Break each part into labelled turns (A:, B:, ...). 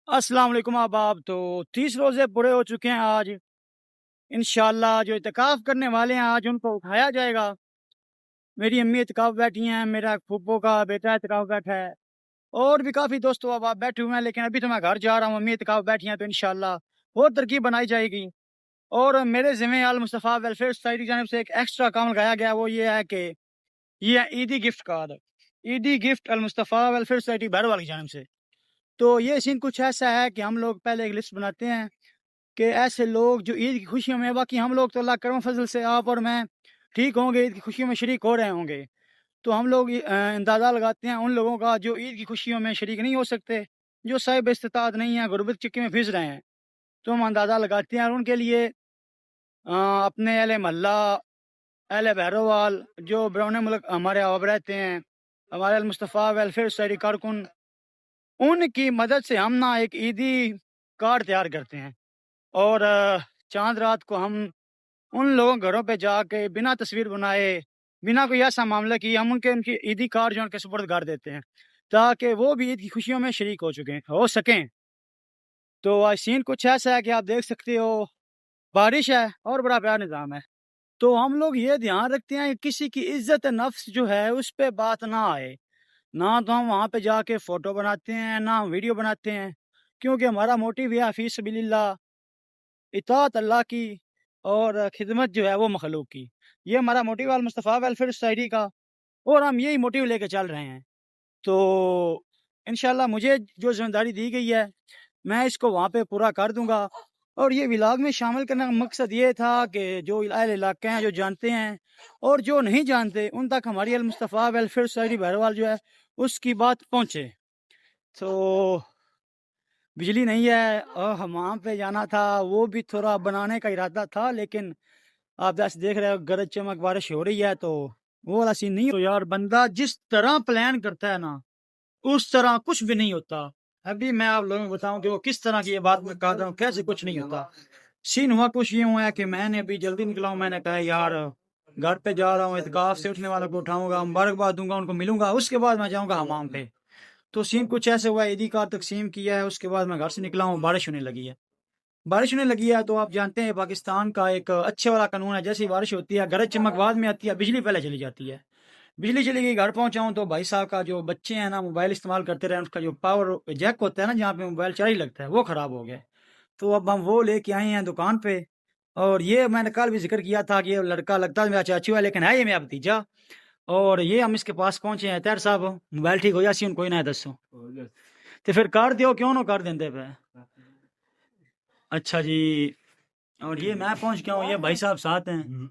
A: अस्सलाम वालेकुम अहबाब। तो 30 रोज़े पूरे हो चुके हैं आज। इंशाअल्लाह जो इतिकाफ़ करने वाले हैं आज उनको उठाया जाएगा। मेरी अम्मी इतिकाफ़ बैठी हैं, मेरा फूफो का बेटा इतिकाफ़ बैठा है और भी काफ़ी दोस्त अहबाब बैठे हुए हैं, लेकिन अभी तो मैं घर जा रहा हूँ। अम्मी इतिकाफ़ बैठी हैं तो इंशाअल्लाह और तरकीब बनाई जाएगी। और मेरे ज़िम्मे अल मुस्तफ़ा वेलफेयर सोसाइटी की जानिब से एक एक्स्ट्रा काम लगाया गया है, वो ये है कि ये है ईदी गिफ्ट कार्ड। ईदी गिफ्ट अल मुस्तफ़ा वेलफेयर सोसाइटी बहरवाल की जानिब से। तो ये सीन कुछ ऐसा है कि हम लोग पहले एक लिस्ट बनाते हैं कि ऐसे लोग जो ईद की खुशियों में, बाकी हम लोग तो अल्लाह करम फजल से आप और मैं ठीक होंगे, ईद की खुशियों में शरीक हो रहे होंगे। तो हम लोग अंदाज़ा लगाते हैं उन लोगों का जो ईद की खुशियों में शरीक नहीं हो सकते, जो साहिब इस्तिताअत नहीं है, गुर्बत चक्की में फिस रहे हैं। तो हम अंदाज़ा लगाते हैं और उनके लिए अपने अहले मोहल्ला, अहले भैरोवाल जो ब्राउन मुल्क हमारे अब रहते हैं, हमारे अल मुस्तफ़ा वेलफेयर सोसाइटी कारकुन, उनकी मदद से हम ना एक ईदी कार्ड तैयार करते हैं। और चाँद रात को हम उन लोगों के घरों पे जाके बिना तस्वीर बनाए, बिना कोई ऐसा मामला किए हम उनकी ईदी कार्ड जो है उनके सुपुर्द कर देते हैं, ताकि वो भी ईद की खुशियों में शरीक हो सकें। तो आज सीन कुछ ऐसा है कि आप देख सकते हो, बारिश है और बड़ा प्यारा निज़ाम है। तो हम लोग ये ध्यान रखते हैं कि किसी की इज़्ज़त नफ्स जो है उस पे बात ना आए। ना तो हम वहाँ पे जाके फ़ोटो बनाते हैं, ना हम वीडियो बनाते हैं, क्योंकि हमारा मोटिव ये है फ़ी सबिलिल्लाह, इताअत अल्लाह की और खिदमत जो है वो मखलूक की। ये हमारा मोटिव अल मुस्तफ़ा वेलफेयर सोसाइटी का, और हम यही मोटिव लेके चल रहे हैं। तो इंशाल्लाह मुझे जो ज़िम्मेदारी दी गई है, मैं इसको वहाँ पे पूरा कर दूँगा। और ये व्लॉग में शामिल करने का मकसद ये था कि जो अहले इलाके हैं, जो जानते हैं और जो नहीं जानते, उन तक हमारी अल मुस्तफ़ा वेलफेयर सोसाइटी बहरवाल जो है, उसकी बात पहुँचे। तो बिजली नहीं है और हमाम पे जाना था, वो भी थोड़ा बनाने का इरादा था, लेकिन आप जैसे देख रहे हो गरज चमक बारिश हो रही है, तो वो वाला सीन नहीं। तो यार बंदा जिस तरह प्लान करता है ना, उस तरह कुछ भी नहीं होता। अभी मैं आप लोगों को बताऊं कि वो किस तरह की ये बात मैं कह रहा हूँ, कैसे कुछ नहीं होता। सीन हुआ कुछ ये हुआ है कि मैंने अभी जल्दी निकला हूँ, मैंने कहा यार घर पे जा रहा हूँ, इत्काफ से उठने वालों को उठाऊंगा, मुबारकबाद दूंगा, उनको मिलूंगा, उसके बाद मैं जाऊंगा हमाम पे। तो सीन कुछ ऐसे हुआ है, ईदी का तकसीम किया है, उसके बाद मैं घर से निकला हूँ, बारिश होने लगी है। बारिश होने लगी है तो आप जानते हैं पाकिस्तान का एक अच्छे वाला कानून है, जैसे ही बारिश होती है गरज चमक बाद में आती है, बिजली पहले चली जाती है। बिजली चली गई, घर पहुंचा हूं तो भाई साहब का जो बच्चे हैं ना मोबाइल इस्तेमाल करते रहे, उसका जो पावर जैक होता है ना जहाँ पे मोबाइल चार्ज लगता है, वो खराब हो गया। तो अब हम वो लेके आए हैं दुकान पे। और ये मैंने कल भी जिक्र किया था कि ये लड़का लगता है मेरा चाचू है, लेकिन है ये मेरा भतीजा। और ये हम इसके पास पहुंचे हैं, तैर साहब मोबाइल ठीक हो जासी कोई ना है दसो, तो फिर कर दियो क्यों ना कर देंगे पे। अच्छा जी। और ये मैं पहुंच गया हूँ, ये भाई साहब साथ हैं।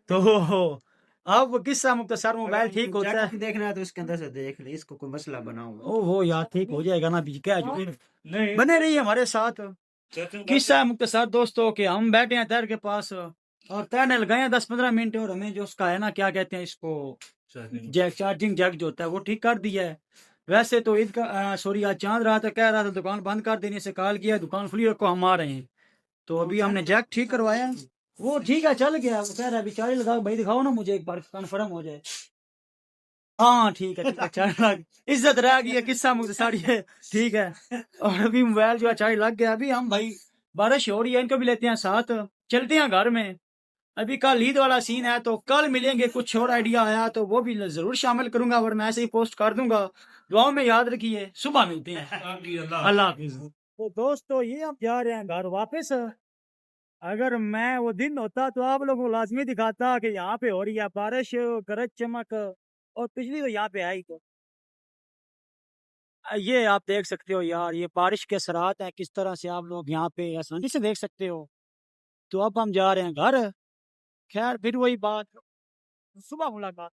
A: तो अब किस्सा मुख्तसर, मोबाइल ठीक होता है,
B: देखना है तो इसके अंदर से देख ले, इसको कोई मसला बनाऊंगा।
A: ओ वो यार ठीक हो जाएगा ना, बीच क्या है जो बने रहिए हमारे साथ। किस्सा मुख्तसर दोस्तों के हम बैठे हैं तैर के पास और तैरने लगाए हैं 10-15 मिनट, और हमें जो उसका है ना क्या कहते हैं इसको, जैक चार्जिंग जैक जो होता है वो ठीक कर दिया है। वैसे तो ईद का सॉरी आज चांद रहा था, कह रहा था दुकान बंद कर देने से कॉल किया, दुकान खुली रखो हम आ रहे हैं। तो अभी हमने जैक ठीक करवाया, वो ठीक है चल गया। वो कह रहा है अभी चार्ज लगाओ भाई, दिखाओ ना मुझे एक बार कन्फर्म हो जाए। हाँ ठीक है चार्ज लग, इज्जत रह गई है, किस्सा मुख्तसर ये ठीक है। और अभी मोबाइल जो है चार्ज लग गया। अभी हम भाई बारिश हो रही है, इनको भी लेते हैं साथ, चलते हैं घर में। अभी कल ईद वाला सीन है तो कल मिलेंगे, कुछ और आइडिया आया तो वो भी जरूर शामिल करूंगा, वरना ऐसे ही पोस्ट कर दूंगा। दुआओं में याद रखिए, सुबह मिलते हैं। अल्लाह हाफिज। तो दोस्तों ये हम जा रहे हैं घर वापस। अगर मैं वो दिन होता तो आप लोगों को लाजमी दिखाता कि यहाँ पे हो रही है बारिश, गरज चमक, और बिजली तो यहाँ पे आई। तो ये आप देख सकते हो यार, ये बारिश के असरात हैं, किस तरह से आप लोग यहाँ पे आसानी से देख सकते हो। तो अब हम जा रहे हैं घर। खैर फिर वही बात, सुबह मुलाकात।